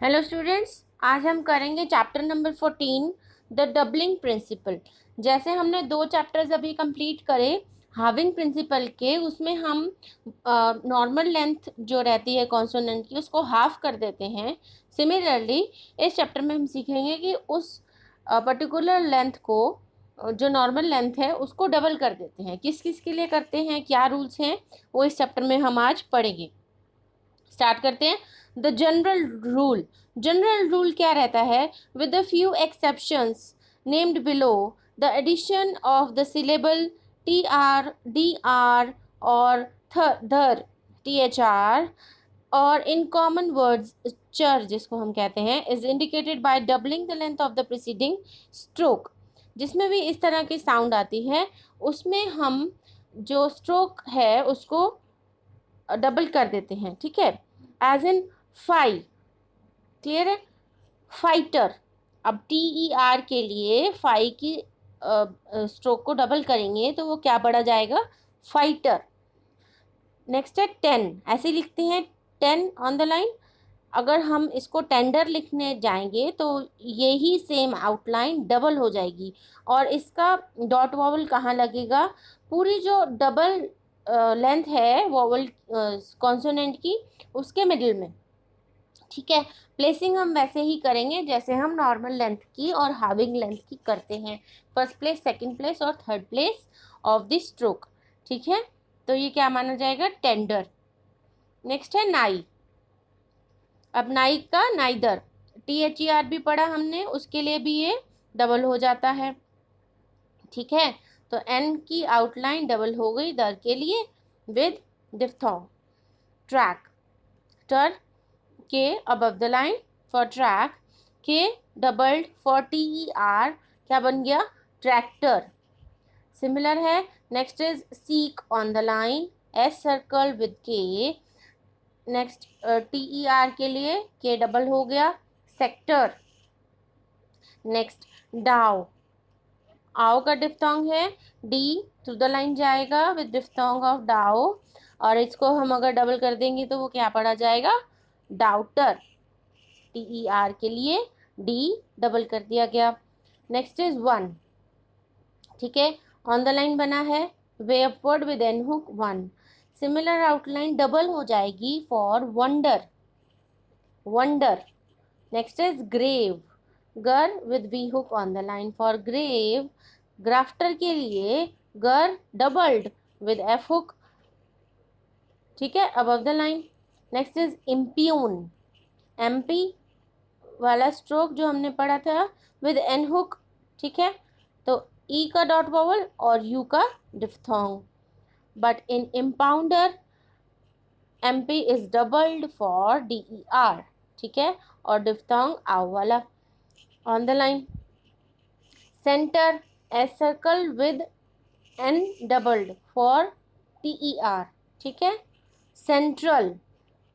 Hello students, आज हम करेंगे chapter number 14 the doubling principle. जैसे हमने दो चैप्टर्स अभी कंप्लीट करे हाविंग प्रिंसिपल के, उसमें हम नॉर्मल लेंथ जो रहती है कॉन्सोनेंट की उसको हाफ कर देते हैं। सिमिलरली इस चैप्टर में हम सीखेंगे कि उस पर्टिकुलर लेंथ को जो नॉर्मल लेंथ है उसको डबल कर देते हैं। किस किस के लिए करते हैं, क्या रूल्स हैं, वो इस चैप्टर में हम आज पढ़ेंगे। स्टार्ट करते हैं। द जनरल रूल क्या रहता है? With a few exceptions named below, the addition of the syllable T R D R और धर टी एच आर और इन कॉमन वर्ड्स चर जिसको हम कहते हैं is indicated by doubling the length of the preceding stroke. जिसमें भी इस तरह की साउंड आती है उसमें हम जो स्ट्रोक है उसको डबल कर देते हैं। ठीक है, एज इन फाई, क्लियर है? फाइटर। अब टी ई आर के लिए फाई की स्ट्रोक को डबल करेंगे तो वो क्या पढ़ा जाएगा? फाइटर। नेक्स्ट है टेन, ऐसे लिखते हैं टेन ऑन द लाइन। अगर हम इसको टेंडर लिखने जाएंगे तो यही सेम आउटलाइन डबल हो जाएगी और इसका डॉट वॉवल कहाँ लगेगा? पूरी जो डबल लेंथ है वॉवल कॉन्सोनेंट की उसके मिडिल में। ठीक है, प्लेसिंग हम वैसे ही करेंगे जैसे हम नॉर्मल लेंथ की और हाविंग लेंथ की करते हैं। फर्स्ट प्लेस, सेकंड प्लेस और third place of the stroke. ठीक है, तो ये क्या माना जाएगा? टेंडर। नेक्स्ट है नाई। अब नाई का neither, T H E are भी पढ़ा हमने, उसके लिए भी ये डबल हो जाता है। ठीक है, तो एन की आउटलाइन डबल हो गई दर के लिए with diphthong. Track, ter K above the line for track, K doubled for T E R, क्या बन गया? ट्रैक्टर। सिमिलर है। Next is seek on the line, S circle with K. Next T E R के लिए के double हो गया, sector. Next डाउ, आओ का डिफ्थोंग है, डी थ्रू द लाइन जाएगा विद डिफ्थोंग ऑफ डाउ और इसको हम अगर डबल कर देंगे तो वो क्या पढ़ा जाएगा? डाउटर। टी ई आर के लिए डी डबल कर दिया गया। Next is one. ठीक है, ऑन द लाइन बना है, way upward with N hook one. Similar outline double हो जाएगी for wonder, wonder. Next is grave, ger with V hook on the line for grave. Grafter के लिए ger doubled with F hook. ठीक है, above the line. Next is impugn, MP वाला stroke जो हमने पढ़ा था विद एन हुक। ठीक है, तो ई का डॉट वॉवल और यू का diphthong. But in impounder MP is doubled for D E R. ठीक है, और डिफ्थोंग आव वाला। On the line center, S circle with N doubled for T E R. ठीक है, सेंट्रल,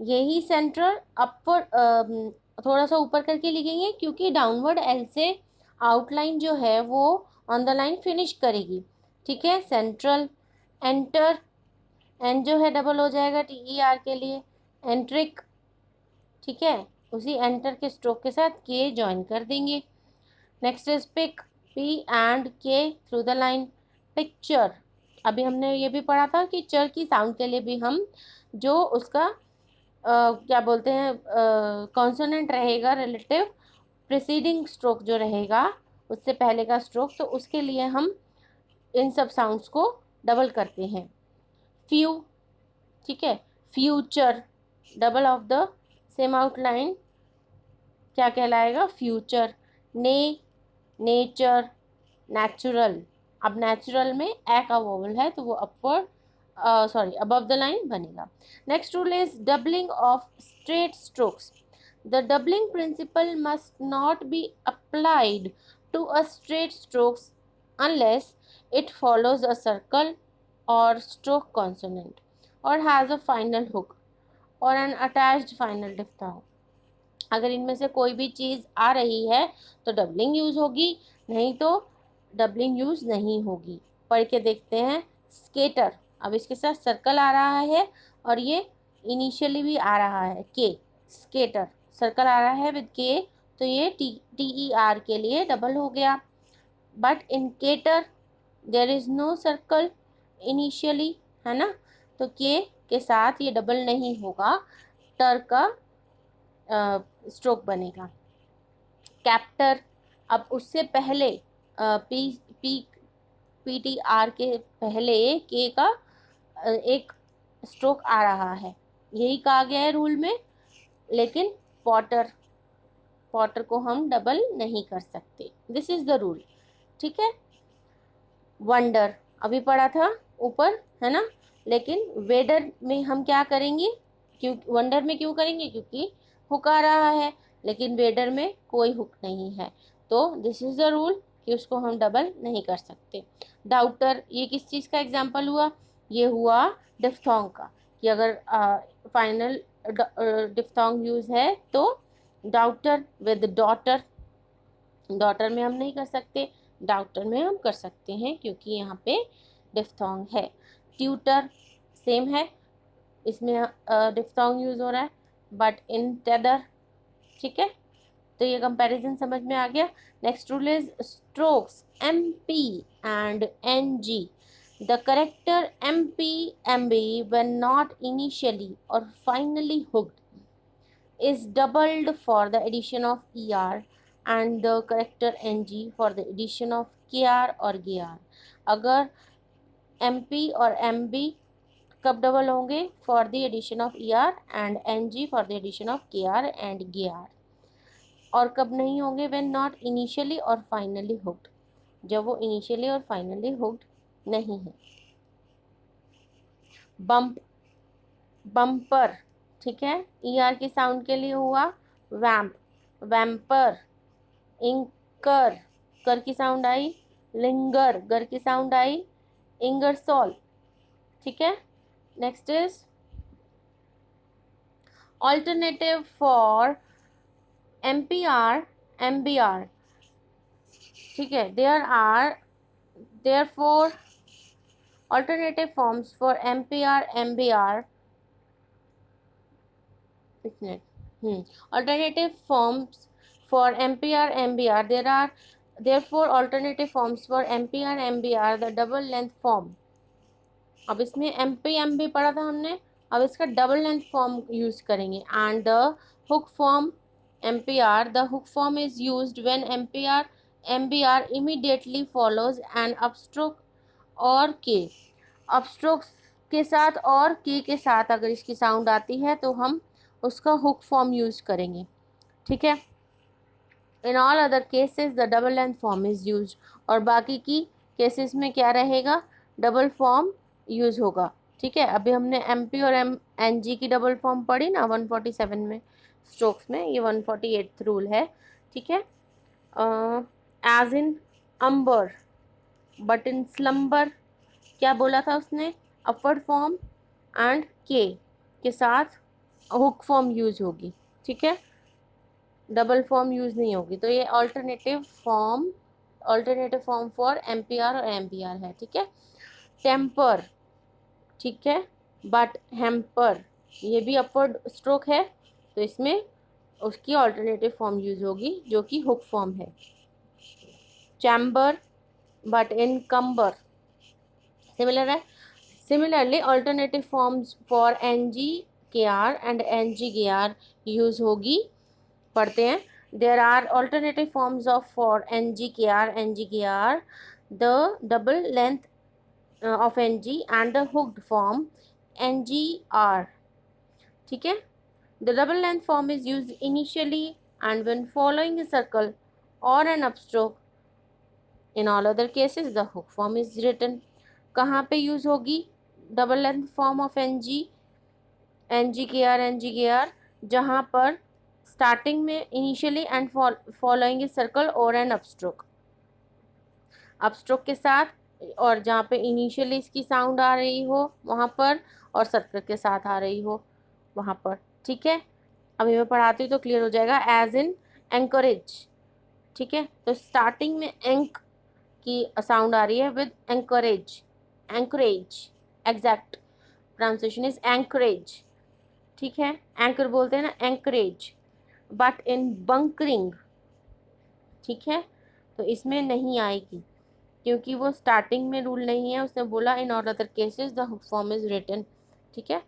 यही सेंट्रल अपवर्ड थोड़ा सा ऊपर करके लिखेंगे क्योंकि डाउनवर्ड एल से आउटलाइन जो है वो ऑन द लाइन फिनिश करेगी। ठीक है, सेंट्रल। एंटर, एन जो है डबल हो जाएगा टी ई आर के लिए, एंट्रिक। ठीक है, उसी एंटर के स्ट्रोक के साथ के ज्वाइन कर देंगे। Next is pick, P and K through the line. Picture, अभी हमने ये भी पढ़ा था कि चर की साउंड के लिए भी हम जो उसका क्या बोलते हैं कॉन्सोनेंट रहेगा रिलेटिव प्रीसीडिंग स्ट्रोक जो रहेगा उससे पहले का स्ट्रोक, तो उसके लिए हम इन सब साउंड्स को डबल करते हैं। फ्यू, ठीक है, future, double of the same outline क्या कहलाएगा? फ्यूचर। ने, नेचर, नेचुरल। अब नेचुरल में ए का वोवल है तो वो upward sorry above the line बनेगा। Next rule is doubling of straight strokes. The doubling principle must not be applied to a straight strokes unless it follows a circle or stroke consonant or has a final hook or an attached final diphthong। अगर इनमें से कोई भी चीज़ आ रही है तो doubling use होगी, नहीं तो डबलिंग यूज़ नहीं होगी। पढ़ के देखते हैं। स्केटर, अब इसके साथ सर्कल आ रहा है और ये इनिशियली भी आ रहा है के, स्केटर सर्कल आ रहा है विद के, तो ये TER के लिए डबल हो गया। But in cater there is no circle initially, है ना, तो के साथ ये डबल नहीं होगा, टर का स्ट्रोक बनेगा। कैप्टर, अब उससे पहले पी पी PTR के पहले के का एक स्ट्रोक आ रहा है, यही कहा गया है रूल में। लेकिन पॉटर पॉटर को हम डबल नहीं कर सकते, दिस इज द रूल, ठीक है। वंडर अभी पढ़ा था ऊपर, है ना, लेकिन वेडर में हम क्या करेंगे, क्यों वंडर में क्यों करेंगे, क्योंकि हुक आ रहा है, लेकिन वेडर में कोई हुक नहीं है, तो दिस इज द रूल कि उसको हम डबल नहीं कर सकते। डाउटर, ये किस चीज़ का एग्जाम्पल हुआ, ये हुआ डिफ्थोंग का, कि अगर फाइनल डिफ्थोंग यूज है तो डाउटर विद डॉटर, डॉटर में हम नहीं कर सकते, डाउटर में हम कर सकते हैं क्योंकि यहाँ पे डिफ्थोंग है। ट्यूटर सेम है, इसमें डिफ्थोंग यूज हो रहा है, बट इन टेदर, ठीक है, तो ये कंपैरिजन समझ में आ गया। Next rule is strokes MP and NG। The character MP MB when not initially or finally hooked is doubled for the addition of ER and the character NG for the addition of KR or GR। अगर MP और MB कब double होंगे, for the addition of ER and NG for the addition of KR and GR। और कब नहीं होंगे, when not initially और finally hooked, जब वो इनिशियली और फाइनली हुक्ड नहीं है। बम्प, बम्पर, ठीक है, ER की साउंड के लिए हुआ वैम्प, वैम्पर। इंकर, कर की साउंड आई, लिंगर, गर की साउंड आई, इंगरसॉल, ठीक है। Next is alternative for MPR MBR, ठीक है, there four alternative forms for MPR MBR, alternative forms for MPR MBR, there are therefore alternative forms for MPR MBR, the double length form। अब इसमें MP MB पढ़ा था हमने, अब इसका double length form use करेंगे। And the hook form MPR, the hook form is used when MPR MBR immediately follows an upstroke और के, अपस्ट्रोक्स के साथ और के साथ अगर इसकी साउंड आती है तो हम उसका हुक फॉर्म यूज करेंगे, ठीक है। इन all other cases the double length form is use, और बाकी की केसेस में क्या रहेगा, डबल फॉर्म यूज होगा, ठीक है। अभी हमने MP और NG की डबल फॉर्म पढ़ी ना 147 में स्ट्रोक्स में, ये 148th रूल है, ठीक है। As in amber, but in slumber, क्या बोला था उसने, अपवर्ड फॉर्म एंड के साथ हुक फॉर्म यूज होगी, ठीक है, डबल फॉर्म यूज नहीं होगी। तो ये ऑल्टरनेटिव फॉर्म फॉर MPR और MBR है, ठीक है। टेम्पर, ठीक है, बट हेम्पर, ये भी अपवर्ड स्ट्रोक है, तो इसमें उसकी ऑल्टरनेटिव फॉर्म यूज होगी जो कि हुक फॉर्म है। चैम्बर, बट इनकम्बर, सिमिलर है। Similarly alternative forms for NG-KR and NG-GR use होगी, पढ़ते हैं। There are alternative forms of for NG-KR NG-GR, the double length of NG and the hooked form NGR, ठीक है। The double length form is used initially and when following a circle or an upstroke, in all other cases the hook form is written। कहाँ पे use होगी double length form of NG-KR NG-GR, जहाँ पर starting में initially and following a circle और N upstroke, upstroke के साथ, और जहाँ पे इनिशियली इसकी साउंड आ रही हो वहाँ पर, और सर्कल के साथ आ रही हो वहाँ पर, ठीक है। अभी मैं पढ़ाती हूँ तो क्लियर हो जाएगा। एज इन एंकरेज, ठीक है, तो स्टार्टिंग में एंक की साउंड आ रही है with anchorage, anchorage, exact pronunciation is anchorage, ठीक है, एंकर बोलते हैं ना, एंकरेज। बट इन बंकरिंग, ठीक है, तो इसमें नहीं आएगी क्योंकि वो स्टार्टिंग में रूल नहीं है, उसने बोला in all other cases the hook form is written, ठीक है।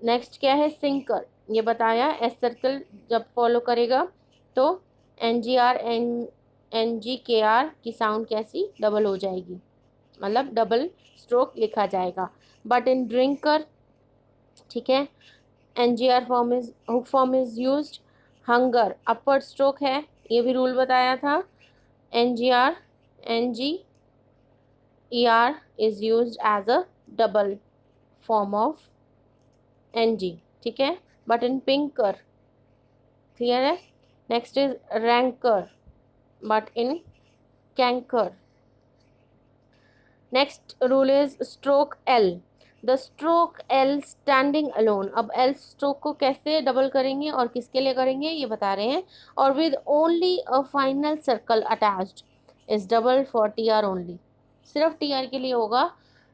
नेक्स्ट क्या है, सिंकर, ये बताया एस सर्कल जब फॉलो करेगा तो N G R N G के आर की साउंड कैसी डबल हो जाएगी, मतलब डबल स्ट्रोक लिखा जाएगा। बट इन ड्रिंकर, ठीक है, N G R form is hook form is use. Hunger upward stroke है, ये भी रूल बताया था, N G R N G E R is use as a double form of N G, ठीक है। But in pinker, clear है। Next is ranker, but in canker. Next rule is stroke L, the stroke L standing alone. अब L stroke को कैसे double करेंगे और किसके लिए करेंगे ये बता रहे हैं। और with only a final circle attached is double for T R only, सिर्फ टी आर के लिए होगा,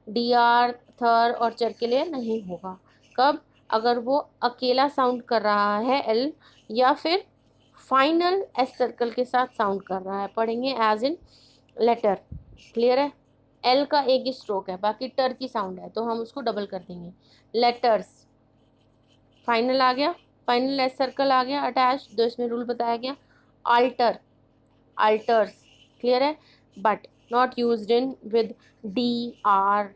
डी आर थर और चर के लिए नहीं होगा। कब, अगर वो अकेला साउंड कर रहा है एल, या फिर फाइनल एस सर्कल के साथ साउंड कर रहा है, पढ़ेंगे एज इन लेटर, क्लियर है। एल का एक ही स्ट्रोक है, बाकी टर की साउंड है तो हम उसको डबल कर देंगे। लेटर्स, फाइनल आ गया, फाइनल एस सर्कल आ गया अटैच, तो इसमें रूल बताया गया। आल्टर, अल्टर्स, क्लियर है, but not used in with D R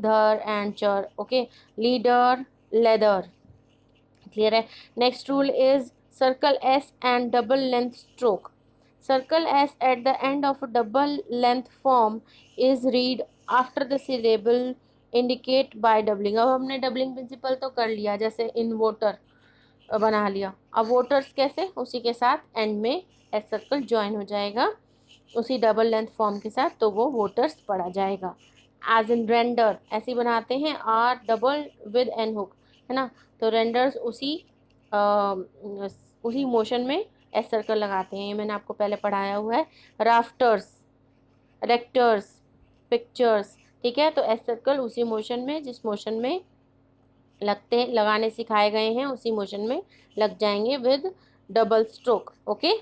धर एंड चर, ओके। लीडर, लेदर, क्लियर है। Next rule is circle S and double length stroke. Circle S at the end of double length form is read after the syllable indicate bye doubling. अब हमने doubling principal तो कर लिया, जैसे इन voter बना लिया, अब वोटर्स कैसे, उसी के साथ एंड में एस सर्कल ज्वाइन हो जाएगा उसी डबल लेंथ फॉर्म के साथ, तो वो वोटर्स पढ़ा जाएगा। एज इन रेंडर, ऐसे ही बनाते हैं, R double with N hook, है ना, तो रेंडर्स उसी मोशन में एस सर्कल लगाते हैं, ये मैंने आपको पहले पढ़ाया हुआ है। राफ्टर्स, रेक्टर्स, पिक्चर्स, ठीक है, तो एस सर्कल उसी मोशन में, जिस मोशन में लगाने सिखाए गए हैं उसी मोशन में लग जाएंगे with double stroke, okay.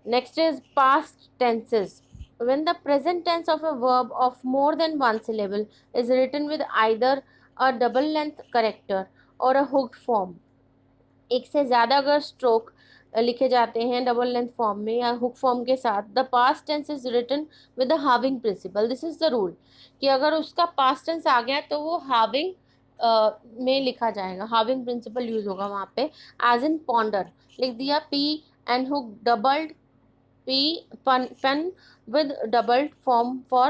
Next is past tenses. When the present tense of a verb of more than one syllable is written with either a double length character or a hooked form, एक से ज़्यादा अगर stroke लिखे जाते हैं double length form में या hook form के साथ, the past tense is written with the having principle. This is the rule कि अगर उसका पास्ट टेंस आ गया तो वो हाविंग में लिखा जाएगा, हाविंग प्रिंसिपल यूज होगा वहाँ पे। एज इन पॉन्डर लिख दिया, P and hook doubled, P pen with doubled form for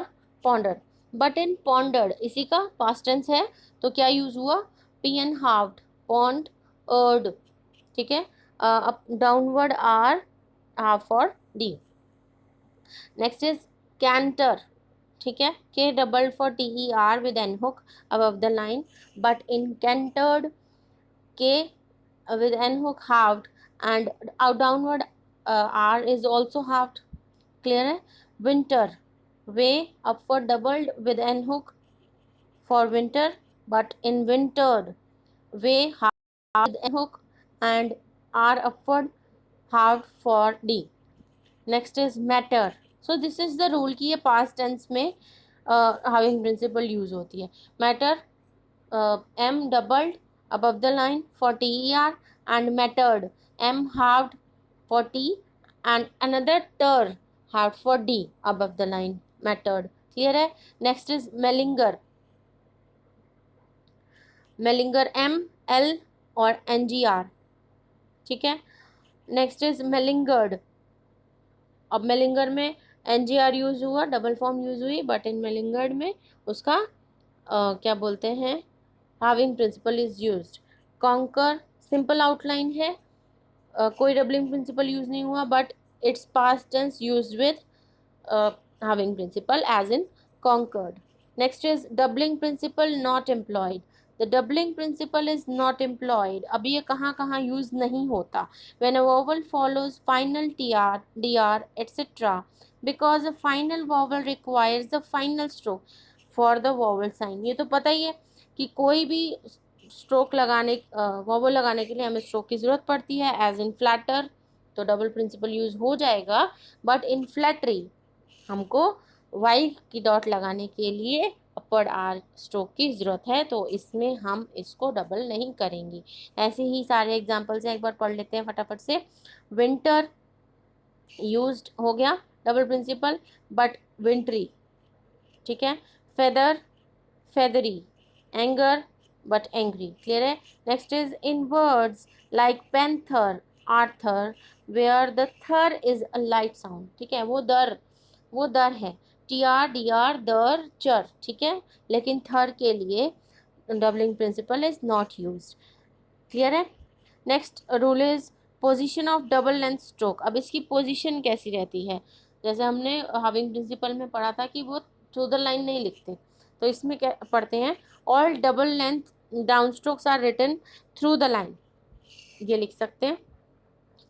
ponder, but in pondered इसी का past tense है तो क्या यूज हुआ, P and halved, pond, erred, ठीक है। up downward R, half for D। Next is canter, ठीक है, K doubled for TER with N hook above the line, but in cantered K with N hook halved and out downward R is also halved, clear है। Winter, way upward doubled with N hook for winter, but in wintered way half with N hook and R upward half for D. Next is matter, so this is the rule कि ये past tense में halving principle use होती है। Matter, M doubled above the line for TER and mattered, M halved for T and another ter halved for D above the line, mattered, clear है। next is Mellinger, Mellinger M L और NGR, ठीक है। next is Mellingered, अब malinger में NGR use हुआ, double form use हुई, but in malingered में उसका क्या बोलते हैं, having principle is used. Conquer, simple outline है, कोई डबलिंग प्रिंसिपल यूज नहीं हुआ, but it's past tense used with having principle as in conquered. Next is doubling principle not employed. The doubling principle is not employed. अब ये कहाँ कहाँ use नहीं होता, when a vowel follows final tr, dr, etc. because the final vowel requires the final stroke for the vowel sign। ये तो पता ही है कि कोई भी स्ट्रोक लगाने वॉवल लगाने के लिए हमें स्ट्रोक की ज़रूरत पड़ती है, एज इन फ्लैटर तो डबल प्रिंसिपल यूज़ हो जाएगा, बट इन फ्लैटरी हमको वाई की डॉट लगाने के लिए अपर आर स्ट्रोक की ज़रूरत है, तो इसमें हम इसको डबल नहीं करेंगे। ऐसे ही सारे एग्जांपल्स हैं, एक बार पढ़ लेते हैं फटाफट से। विंटर यूज्ड हो गया डबल प्रिंसिपल, बट विंट्री, ठीक है। Feather, feathery, anger but angry, clear है। Next is in words like panther, Arthur, where the ther is a light sound, ठीक है। वो दर है, T R D R der cher, ठीक है, लेकिन थर के लिए doubling principle is not use, clear है। Next rule is position of double length stroke. अब इसकी पोजिशन कैसी रहती है, जैसे हमने हाविंग प्रिंसिपल में पढ़ा था कि वो थ्रू द लाइन नहीं लिखते, तो इसमें क्या पढ़ते हैं, all double length down strokes are written through the line, ये लिख सकते हैं,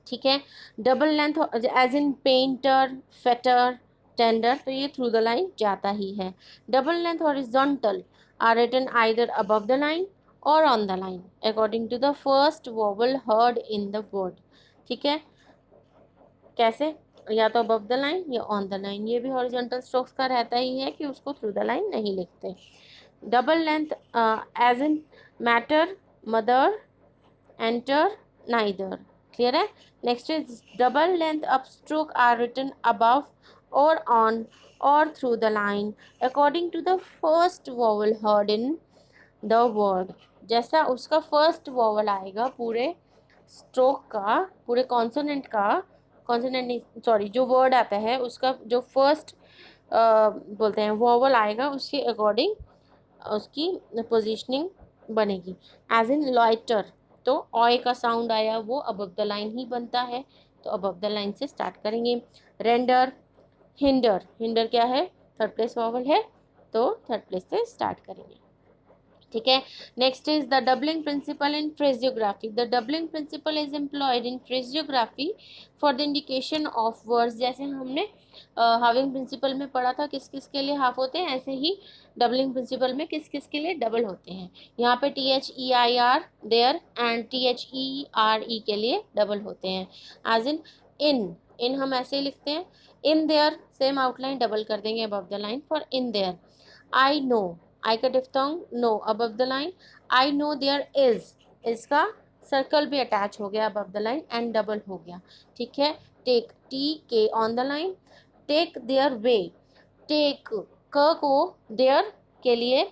ठीक है। Double length as in painter, fetter, tender, तो ये थ्रू द लाइन जाता ही है। Double length horizontal are written either above the line और on the line according to the first vowel heard in the word, ठीक है। कैसे, या तो अबव द लाइन या ऑन द लाइन, ये भी हॉरिजॉन्टल स्ट्रोक्स का रहता ही है कि उसको थ्रू द लाइन नहीं लिखते। Double length as in matter, mother, enter, neither, clear है। Next is double length up stroke are written above और ऑन और through the line according to the first vowel heard in the word, जैसा उसका first vowel आएगा पूरे stroke का, पूरे consonant का, कॉन्सोनेंट नहीं सॉरी, जो वर्ड आता है उसका जो फर्स्ट बोलते हैं वोवल आएगा, उसके अकॉर्डिंग उसकी पोजीशनिंग बनेगी। एज इन लॉइटर, तो ऑय का साउंड आया वो अबव द लाइन ही बनता है, तो अबव द लाइन से स्टार्ट करेंगे। रेंडर, हिंडर, हिंडर क्या है, थर्ड प्लेस वोवल है, तो थर्ड प्लेस से स्टार्ट करेंगे, ठीक है। Next is the doubling principle in phraseography. The doubling principle is employed in phraseography for the indication of words, जैसे हमने हाविंग प्रिंसिपल में पढ़ा था किस किस के लिए हाफ होते हैं, ऐसे ही डबलिंग प्रिंसिपल में किस किस के लिए डबल होते हैं। यहाँ पे T H E I R their and T H E R E के लिए डबल होते हैं, एज इन हम ऐसे ही लिखते हैं, in there same outline double कर देंगे above the line for in there. I know, I का diphthong know above the line, I know there is, इसका सर्कल भी अटैच हो गया above the line and double हो गया, ठीक है। Take, T K on the line, take there way, take क को देयर के लिए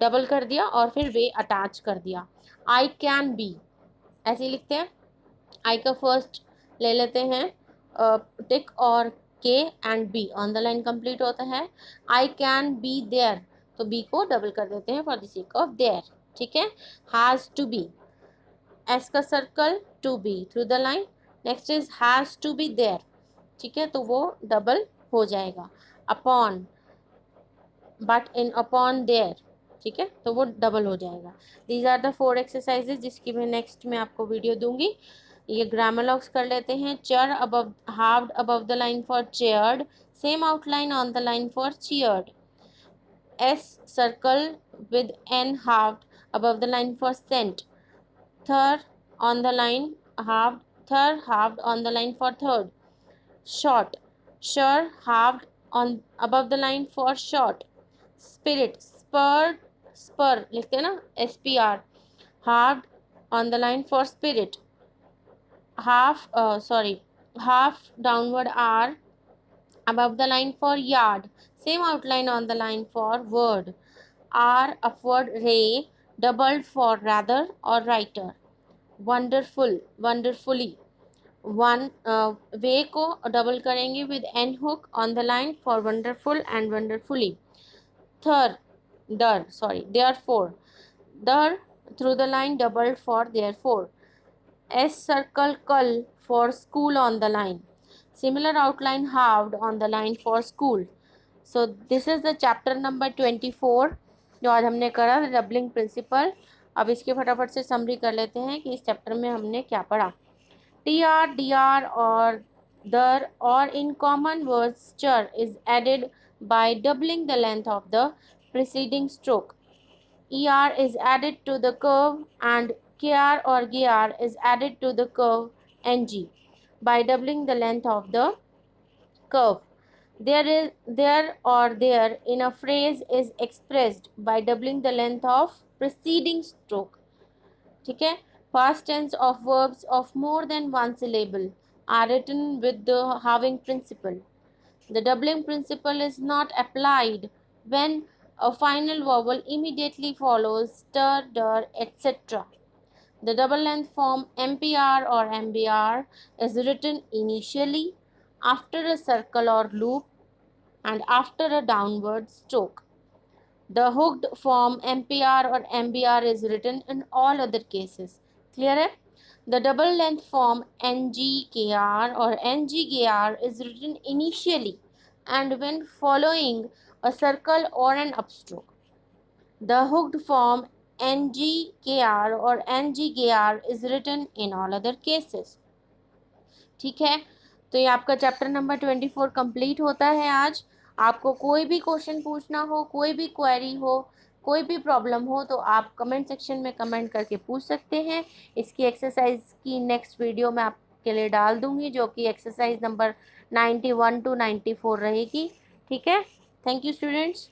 डबल कर दिया और फिर वे अटैच कर दिया। आई कैन बी, ऐसे ही लिखते हैं, आई का फर्स्ट ले लेते हैं टिक और K and B on the line complete होता है। आई कैन बी देयर, तो बी को डबल कर देते हैं for the sake of there, ठीक है। हैज़ टू बी, एस का circle, to be through the line, next is has to be there, ठीक है, तो वो डबल हो जाएगा। Upon, but in upon there, ठीक है, तो वो डबल हो जाएगा। दीज आर द 4 एक्सरसाइजेज जिसकी मैं नेक्स्ट में आपको वीडियो दूंगी। ये ग्रामर लॉक्स कर लेते हैं। Chair above, halved above the line for chaired, same outline on the line for cheered. S circle with N halved above the line for sent. Ther on the line halved, ther halved on the line for third. Short, sher halved on above the line for short. Spirit, spur, spur लिखते हैं ना, S P R, halved on the line for spirit. Half half downward R above the line for yard, same outline on the line for word. R upward ray, doubled for rather or writer. Wonderful, wonderfully, one way को double करेंगे with N hook on the line for wonderful and wonderfully. Ther, der sorry therefore, der through the line doubled for therefore. S circle cull for school on the line. Similar outline halved on the line for school. So this is the chapter number 24 जो आज हमने करा doubling principal. अब इसके फटाफट से summary कर लेते हैं कि इस चैप्टर में हमने क्या पढ़ा। टी आर, डी आर और दर और in common words chur is added by doubling the length of the preceding stroke. ER is added to the curve and KR or GR is added to the curve NG by doubling the length of the curve. There in a phrase is expressed by doubling the length of preceding stroke. ठीक है. Past tense of verbs of more than one syllable are written with the halving principle. The doubling principle is not applied when a final vowel immediately follows stir, dir, etc. The double length form MPR or MBR is written initially, after a circle or loop, and after a downward stroke. The hooked form MPR or MBR is written in all other cases. Clear है? The double length form NGKR or NGKR is written initially and when following a circle or an upstroke. The hooked form NGKR or NGKR is written in all other cases. ठीक है. तो ये आपका chapter number 24 complete होता है आज. आपको कोई भी क्वेश्चन पूछना हो, कोई भी क्वेरी हो, कोई भी प्रॉब्लम हो तो आप कमेंट सेक्शन में कमेंट करके पूछ सकते हैं. इसकी एक्सरसाइज की नेक्स्ट वीडियो मैं आपके लिए डाल दूंगी जो कि एक्सरसाइज नंबर 91 to 94 रहेगी. ठीक है. Thank you students.